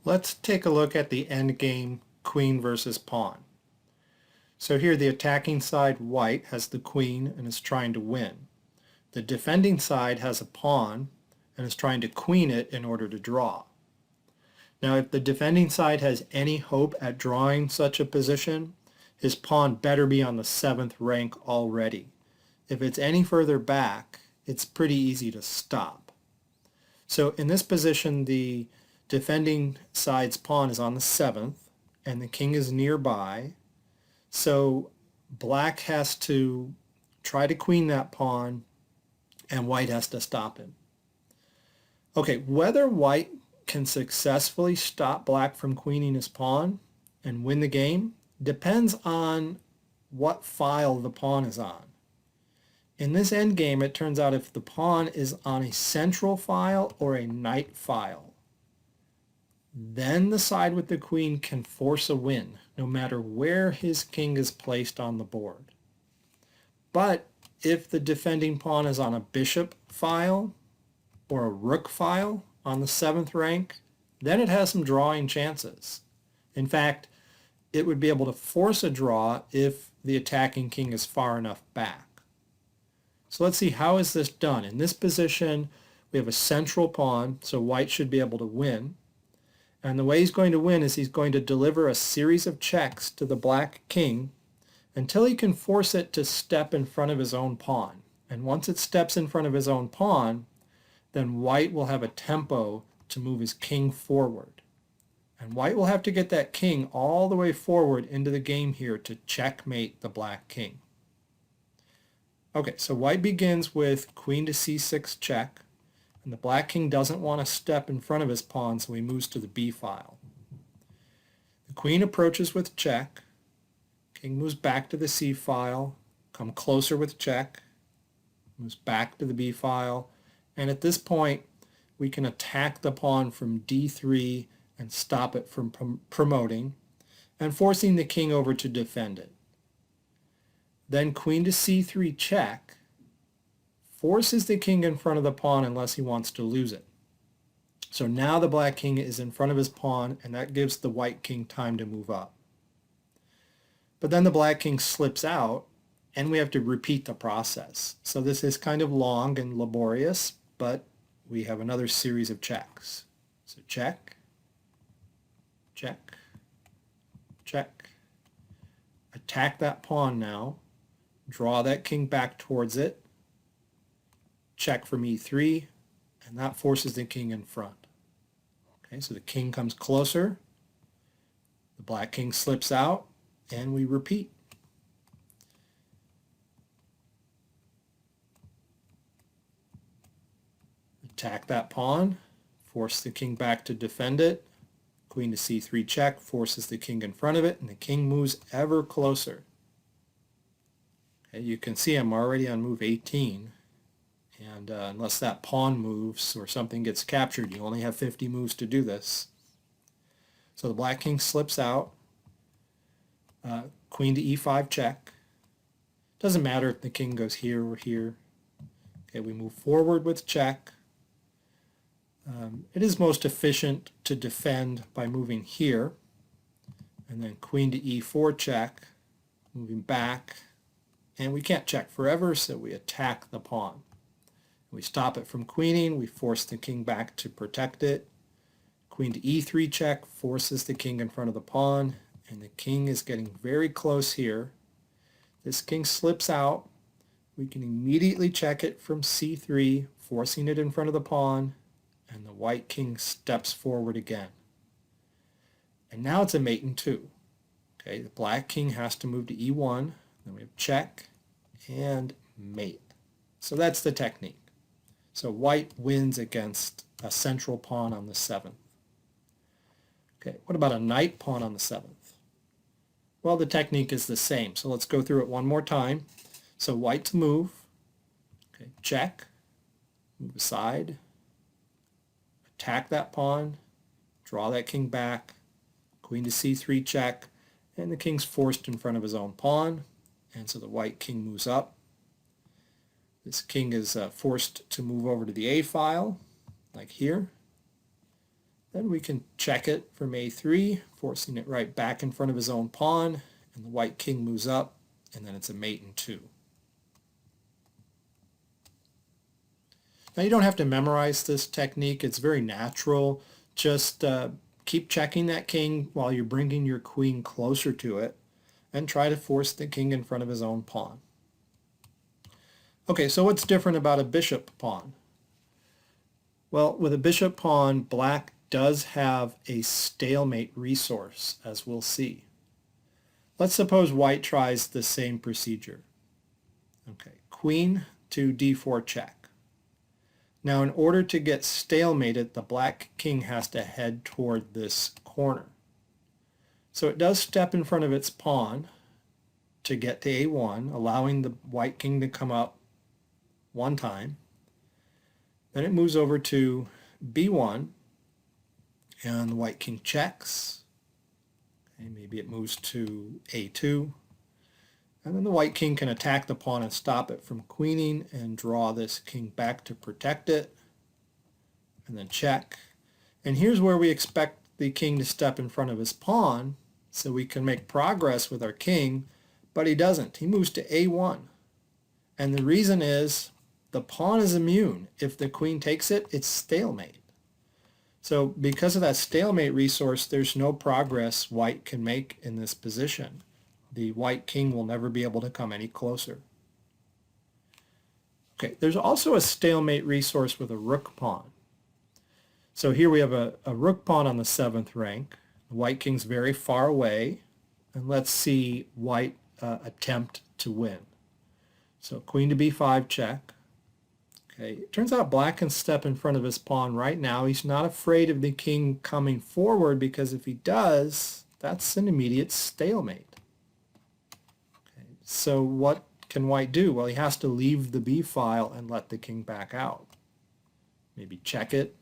Let's take a look at the endgame queen versus pawn. So here the attacking side, white, has the queen and is trying to win. The defending side has a pawn and is trying to queen it in order to draw. Now if the defending side has any hope at drawing such a position, his pawn better be on the 7th rank already. If it's any further back, it's pretty easy to stop. So in this position, the defending side's pawn is on the 7th and the king is nearby. So black has to try to queen that pawn and white has to stop him. Okay, whether white can successfully stop black from queening his pawn and win the game depends on what file the pawn is on. In this endgame, it turns out if the pawn is on a central file or a knight file, then the side with the queen can force a win, no matter where his king is placed on the board. But if the defending pawn is on a bishop file or a rook file on the 7th rank, then it has some drawing chances. In fact, it would be able to force a draw if the attacking king is far enough back. So let's see, how is this done? In this position, we have a central pawn, so white should be able to win. And the way he's going to win is he's going to deliver a series of checks to the black king until he can force it to step in front of his own pawn. And once it steps in front of his own pawn, then white will have a tempo to move his king forward. And white will have to get that king all the way forward into the game here to checkmate the black king. Okay, so white begins with queen to c6 check, and the black king doesn't want to step in front of his pawn, so he moves to the b file. The queen approaches with check, king moves back to the c file, come closer with check, moves back to the b file, and at this point we can attack the pawn from d3 and stop it from promoting and forcing the king over to defend it. Then queen to c3 check forces the king in front of the pawn unless he wants to lose it. So now the black king is in front of his pawn, and that gives the white king time to move up. But then the black king slips out, and we have to repeat the process. So this is kind of long and laborious, but we have another series of checks. So check, check, check. Attack that pawn now. Draw that king back towards it. Check from e3, and that forces the king in front. Okay, so the king comes closer, the black king slips out, and we repeat. Attack that pawn, force the king back to defend it. Queen to c3 check forces the king in front of it, and the king moves ever closer. Okay, you can see I'm already on move 18. And unless that pawn moves or something gets captured, you only have 50 moves to do this. So the black king slips out. Queen to e5 check. Doesn't matter if the king goes here or here. Okay, we move forward with check. It is most efficient to defend by moving here. And then queen to e4 check, moving back. And we can't check forever, so we attack the pawn. We stop it from queening, we force the king back to protect it. Queen to e3 check forces the king in front of the pawn, and the king is getting very close here. This king slips out. We can immediately check it from c3, forcing it in front of the pawn, and the white king steps forward again. And now it's a mate in two. Okay, the black king has to move to e1, then we have check and mate. So that's the technique. So white wins against a central pawn on the 7th. Okay, what about a knight pawn on the 7th? Well, the technique is the same, so let's go through it one more time. So white to move, okay, check, move aside, attack that pawn, draw that king back, queen to c3 check, and the king's forced in front of his own pawn, and so the white king moves up. This king is forced to move over to the a file, like here. Then we can check it from a3, forcing it right back in front of his own pawn, and the white king moves up, and then it's a mate in 2. Now you don't have to memorize this technique. It's very natural. Just keep checking that king while you're bringing your queen closer to it, and try to force the king in front of his own pawn. Okay, so what's different about a bishop pawn? Well, with a bishop pawn, black does have a stalemate resource, as we'll see. Let's suppose white tries the same procedure. Okay, queen to d4 check. Now, in order to get stalemated, the black king has to head toward this corner. So it does step in front of its pawn to get to a1, allowing the white king to come up one time. Then it moves over to b1, and the white king checks. Okay, maybe it moves to a2. And then the white king can attack the pawn and stop it from queening and draw this king back to protect it. And then check. And here's where we expect the king to step in front of his pawn so we can make progress with our king, but he doesn't. He moves to a1. And the reason is the pawn is immune. If the queen takes it, it's stalemate. So because of that stalemate resource, there's no progress white can make in this position. The white king will never be able to come any closer. Okay, there's also a stalemate resource with a rook pawn. So here we have a rook pawn on the 7th rank. The white king's very far away, and let's see white attempt to win. So queen to b5 check. Okay, it turns out black can step in front of his pawn right now. He's not afraid of the king coming forward because if he does, that's an immediate stalemate. Okay, so what can white do? Well, he has to leave the b file and let the king back out. Maybe check it.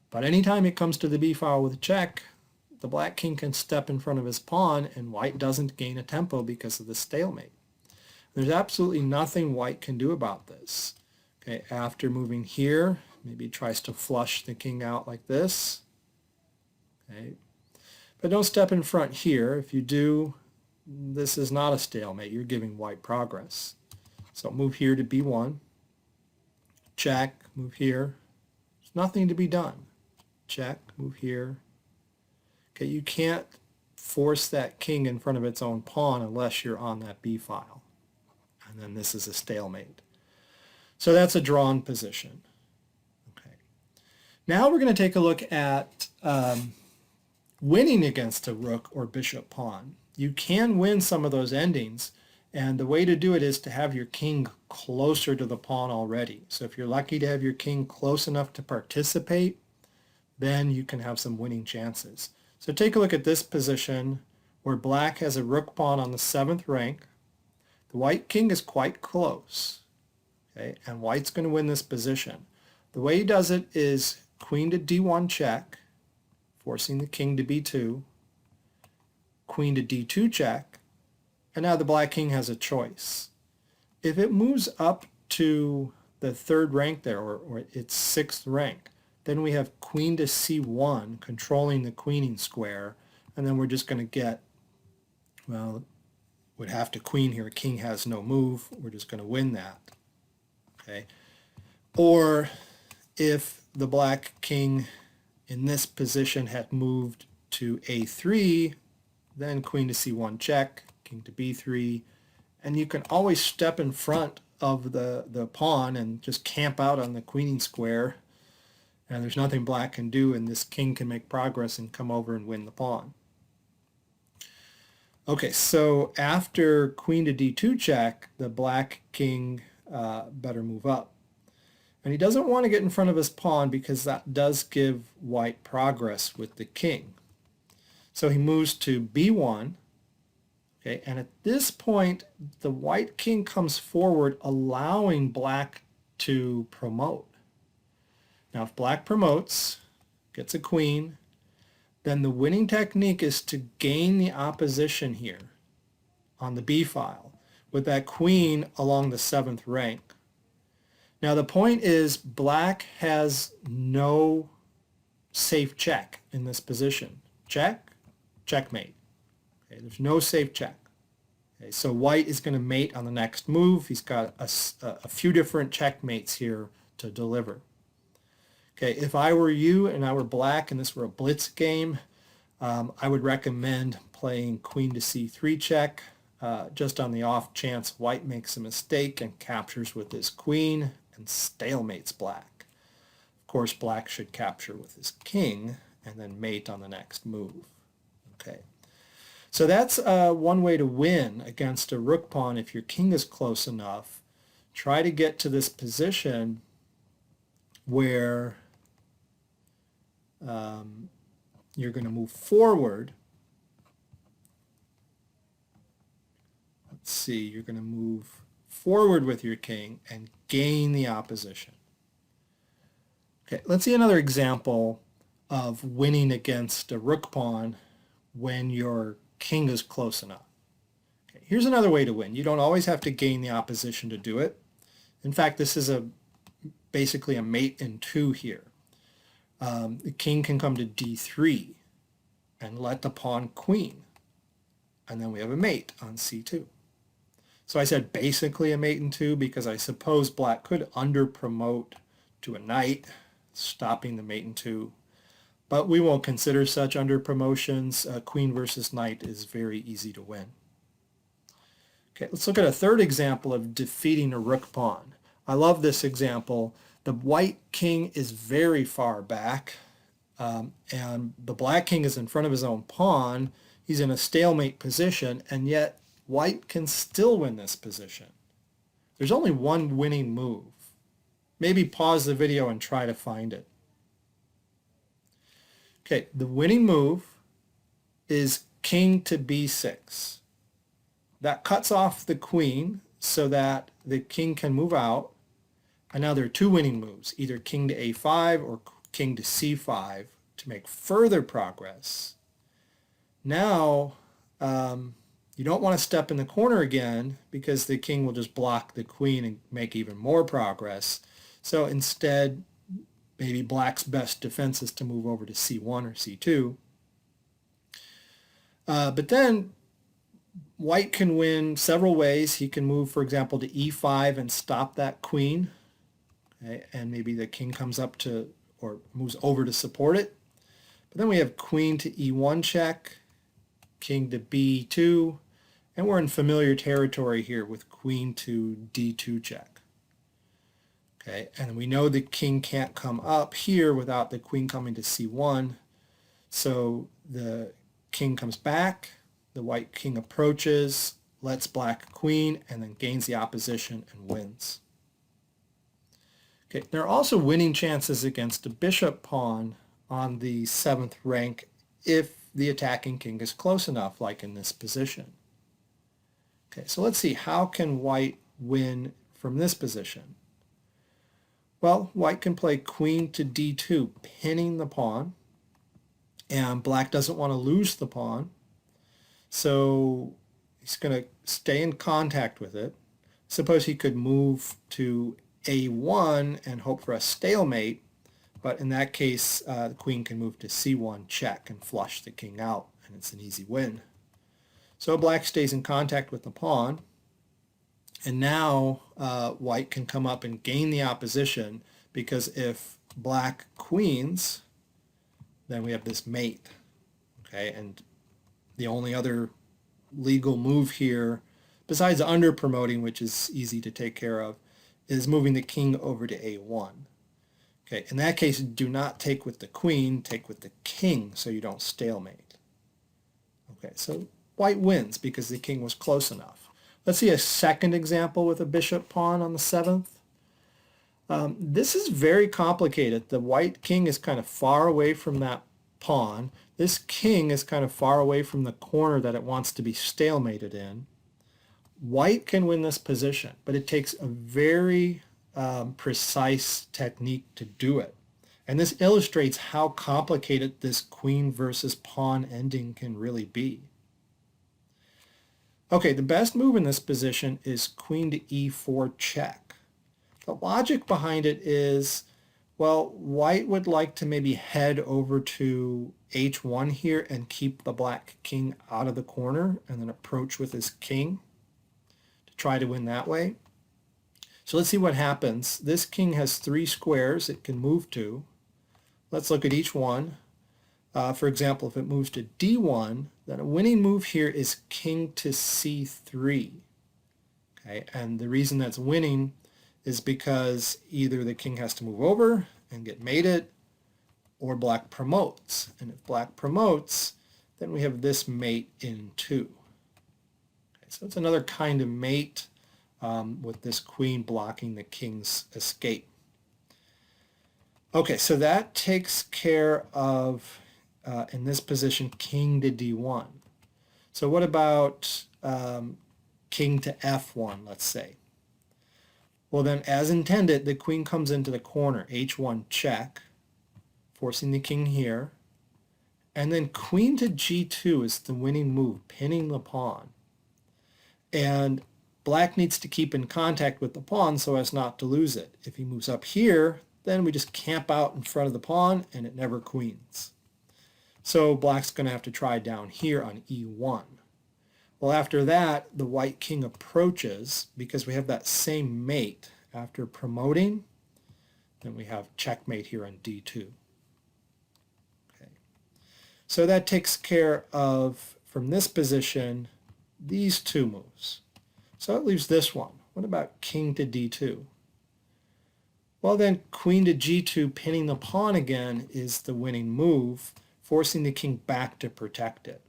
But anytime it comes to the b file with a check, the black king can step in front of his pawn and white doesn't gain a tempo because of the stalemate. There's absolutely nothing white can do about this. Okay, after moving here, maybe he tries to flush the king out like this. Okay, but don't step in front here. If you do, this is not a stalemate. You're giving white progress. So move here to b1. Check, move here. There's nothing to be done. Check, move here. Okay, you can't force that king in front of its own pawn unless you're on that b file. And then this is a stalemate. So that's a drawn position. Okay. Now we're going to take a look at winning against a rook or bishop pawn. You can win some of those endings, and the way to do it is to have your king closer to the pawn already. So if you're lucky to have your king close enough to participate, then you can have some winning chances. So take a look at this position where black has a rook pawn on the 7th rank. The white king is quite close. Okay, and white's going to win this position. The way he does it is queen to d1 check, forcing the king to b2, queen to d2 check, and now the black king has a choice. If it moves up to the 3rd rank there, or its 6th rank, then we have queen to c1 controlling the queening square, and then we're just going to get, well, would have to queen here. King has no move. We're just going to win that. Okay. Or if the black king in this position had moved to a3, then queen to c1 check, king to b3, and you can always step in front of the pawn and just camp out on the queening square, and there's nothing black can do, and this king can make progress and come over and win the pawn. Okay, so after queen to d2 check, the black king better move up. And he doesn't want to get in front of his pawn because that does give white progress with the king. So he moves to b1. Okay, and at this point, the white king comes forward, allowing black to promote. Now, if black promotes, gets a queen, then the winning technique is to gain the opposition here on the b file with that queen along the 7th rank. Now the point is black has no safe check in this position. Check, checkmate. Okay, there's no safe check. Okay, so white is going to mate on the next move. He's got a few different checkmates here to deliver. Okay, if I were you and I were black and this were a blitz game, I would recommend playing queen to c3 check, just on the off chance white makes a mistake and captures with his queen and stalemates black. Of course, black should capture with his king and then mate on the next move. Okay, so that's one way to win against a rook pawn if your king is close enough. Try to get to this position where you're going to move forward. Let's see, you're going to move forward with your king and gain the opposition. Okay, let's see another example of winning against a rook pawn when your king is close enough. Okay, here's another way to win. You don't always have to gain the opposition to do it. In fact, this is basically a mate in 2 here. The king can come to d3 and let the pawn queen. And then we have a mate on c2. So I said basically a mate in 2 because I suppose black could under-promote to a knight, stopping the mate in 2. But we won't consider such under-promotions. Queen versus knight is very easy to win. Okay, let's look at a third example of defeating a rook pawn. I love this example. The white king is very far back, and the black king is in front of his own pawn. He's in a stalemate position, and yet white can still win this position. There's only one winning move. Maybe pause the video and try to find it. Okay, the winning move is king to b6. That cuts off the queen so that the king can move out. And now there are 2 winning moves, either king to a5 or king to c5 to make further progress. Now, you don't want to step in the corner again because the king will just block the queen and make even more progress. So instead, maybe black's best defense is to move over to c1 or c2. But then white can win several ways. He can move, for example, to e5 and stop that queen. Okay, and maybe the king comes up to, or moves over to support it. But then we have queen to e1 check, king to b2, and we're in familiar territory here with queen to d2 check. Okay, and we know the king can't come up here without the queen coming to c1. So the king comes back, the white king approaches, lets black queen, and then gains the opposition and wins. Okay, there are also winning chances against a bishop pawn on the 7th rank if the attacking king is close enough, like in this position. Okay, so let's see, how can white win from this position? Well, white can play queen to d2, pinning the pawn, and black doesn't want to lose the pawn, so he's going to stay in contact with it. Suppose he could move to a1 and hope for a stalemate, but in that case the queen can move to c1 check and flush the king out, and it's an easy win. So black stays in contact with the pawn, and now white can come up and gain the opposition, because if black queens, then we have this mate. Okay, and the only other legal move here, besides under promoting, which is easy to take care of, is moving the king over to a1. Okay, in that case, do not take with the queen, take with the king so you don't stalemate. Okay, so white wins because the king was close enough. Let's see a second example with a bishop pawn on the 7th. This is very complicated. The white king is kind of far away from that pawn. This king is kind of far away from the corner that it wants to be stalemated in. White can win this position, but it takes a very precise technique to do it. And this illustrates how complicated this queen versus pawn ending can really be. Okay, the best move in this position is queen to e4 check. The logic behind it is Well, white would like to maybe head over to h1 here and keep the black king out of the corner and then approach with his king to try to win that way. So let's see what happens. This king has 3 squares it can move to. Let's look at each one. For example, if it moves to d1, then a winning move here is king to c3. Okay, and the reason that's winning is because either the king has to move over and get mated, or black promotes. And if black promotes, then we have this mate in 2. Okay, so it's another kind of mate with this queen blocking the king's escape. Okay, so that takes care of, in this position, king to d1. So what about king to f1, let's say? Well then, as intended, the queen comes into the corner, h1 check, forcing the king here. And then queen to g2 is the winning move, pinning the pawn. And black needs to keep in contact with the pawn so as not to lose it. If he moves up here, then we just camp out in front of the pawn and it never queens. So black's going to have to try down here on e1. Well, after that, the white king approaches because we have that same mate. After promoting, then we have checkmate here on d2. Okay. So that takes care of, from this position, these 2 moves. So it leaves this one. What about king to d2? Well then, queen to g2 pinning the pawn again is the winning move, forcing the king back to protect it.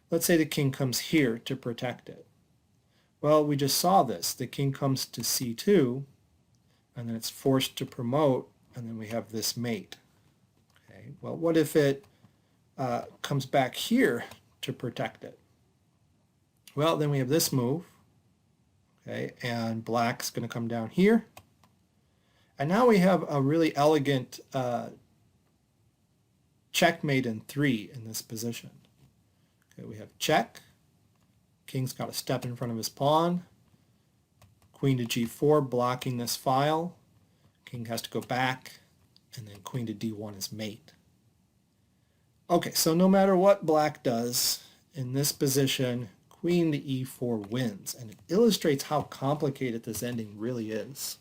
Let's say the king comes here to protect it. Well, we just saw this. The king comes to c2, and then it's forced to promote, and then we have this mate. Okay. Well, what if it comes back here to protect it? Well, then we have this move, okay, and black's going to come down here. And now we have a really elegant checkmate in 3 in this position. Okay, we have check. King's got to step in front of his pawn. Queen to g4 blocking this file. King has to go back, and then queen to d1 is mate. Okay, so no matter what black does in this position, queen to e4 wins, and it illustrates how complicated this ending really is.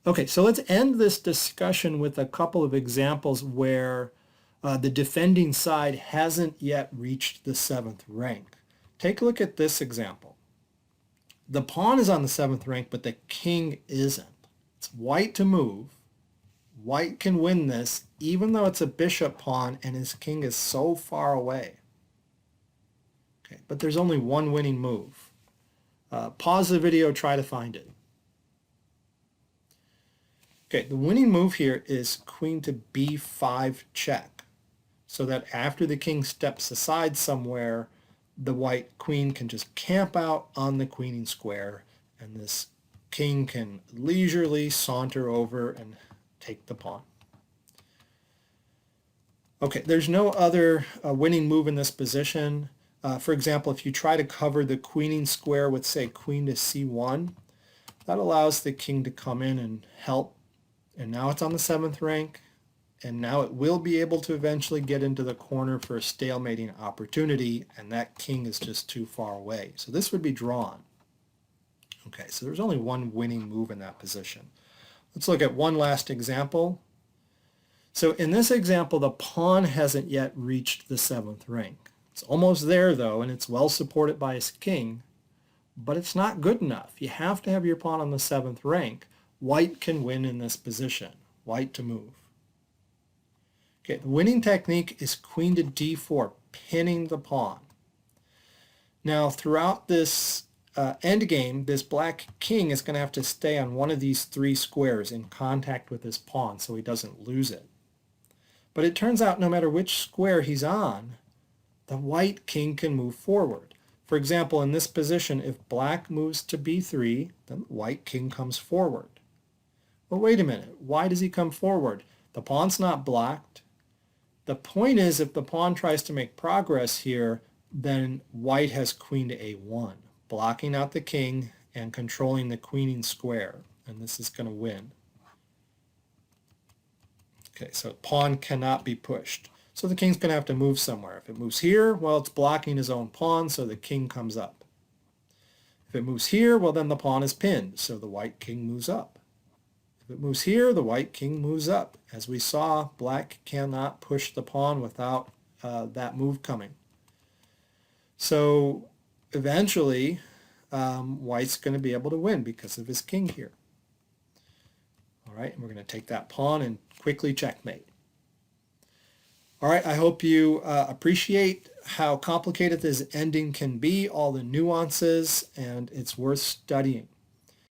Okay, so let's end this discussion with a couple of examples where the defending side hasn't yet reached the 7th rank. Take a look at this example. The pawn is on the 7th rank, but the king isn't. It's white to move. White can win this, even though it's a bishop pawn and his king is so far away. Okay, but there's only one winning move. Pause the video, try to find it. Okay, the winning move here is queen to b5 check, so that after the king steps aside somewhere, the white queen can just camp out on the queening square, and this king can leisurely saunter over and take the pawn. Okay, there's no other winning move in this position. For example, if you try to cover the queening square with, say, queen to c1, that allows the king to come in and help. And now it's on the 7th rank, and now it will be able to eventually get into the corner for a stalemating opportunity, and that king is just too far away. So this would be drawn. Okay, so there's only one winning move in that position. Let's look at one last example. So in this example, the pawn hasn't yet reached the 7th rank. It's almost there, though, and it's well supported by his king, but it's not good enough. You have to have your pawn on the 7th rank. White can win in this position. White to move. Okay, the winning technique is queen to d4, pinning the pawn. Now, throughout this endgame, this black king is going to have to stay on one of these 3 squares in contact with his pawn so he doesn't lose it. But it turns out no matter which square he's on, the white king can move forward. For example, in this position, if black moves to b3, then the white king comes forward. Well, wait a minute. Why does he come forward? The pawn's not blocked. The point is, if the pawn tries to make progress here, then white has queen to a1, blocking out the king and controlling the queening square. And this is going to win. Okay, so pawn cannot be pushed. So the king's going to have to move somewhere. If it moves here, well, it's blocking his own pawn, so the king comes up. If it moves here, well, then the pawn is pinned, so the white king moves up. If it moves here, the white king moves up. As we saw, black cannot push the pawn without that move coming. So eventually, white's going to be able to win because of his king here. All right, and we're going to take that pawn and quickly checkmate. All right, I hope you appreciate how complicated this ending can be, all the nuances, and it's worth studying.